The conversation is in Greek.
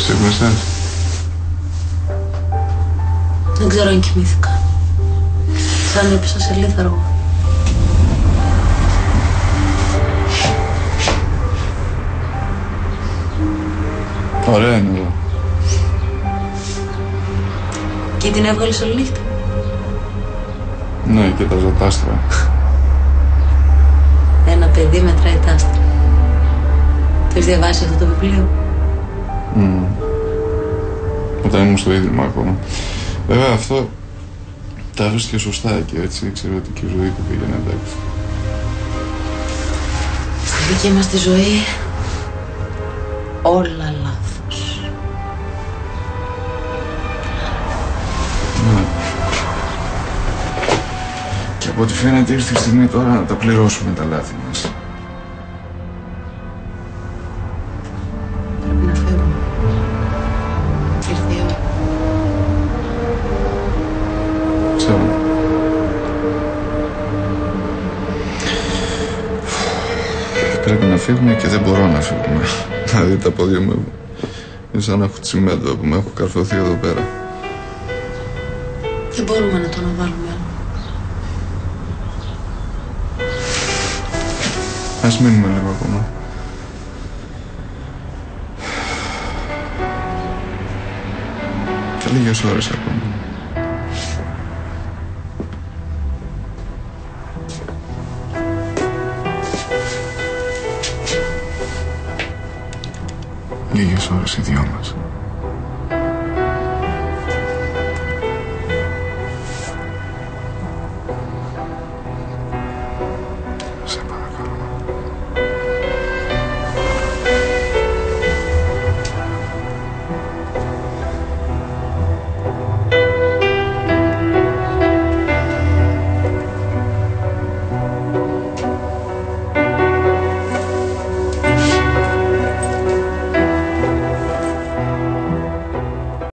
Ξύπνησες? Δεν ξέρω αν κοιμήθηκα. Σαν έπεσα σε λίθαργο. Ωραία είναι εδώ. Και την έβγαλες όλη νύχτα? Ναι, και τα ζωτάστρα. Ένα παιδί μετράει τα άστρα. Το έχεις διαβάσει αυτό το βιβλίο? Όταν ήμουν στο ίδρυμα ακόμα. Βέβαια αυτό τα βρίσκε σωστά και έτσι ήξερε ότι και η ζωή του πήγαινε εντάξει. Στη δική μας τη ζωή όλα λάθος. Ναι. Και από ό,τι φαίνεται ήρθε η στιγμή τώρα να τα πληρώσουμε τα λάθη μας. Πρέπει να φύγουμε. Ήρθε η ώρα. Ξέρω. Πρέπει να φύγουμε και δεν μπορώ να φύγουμε. Δηλαδή τα πόδια μου είναι σαν να έχω τσιμέντο που με έχω καρφωθεί εδώ πέρα. Δεν μπορούμε να το αναβάλουμε άλλο. Ας μείνουμε λίγο ακόμα. Και λίγες ώρες ακόμα. Λίγες ώρες οι δυο μας.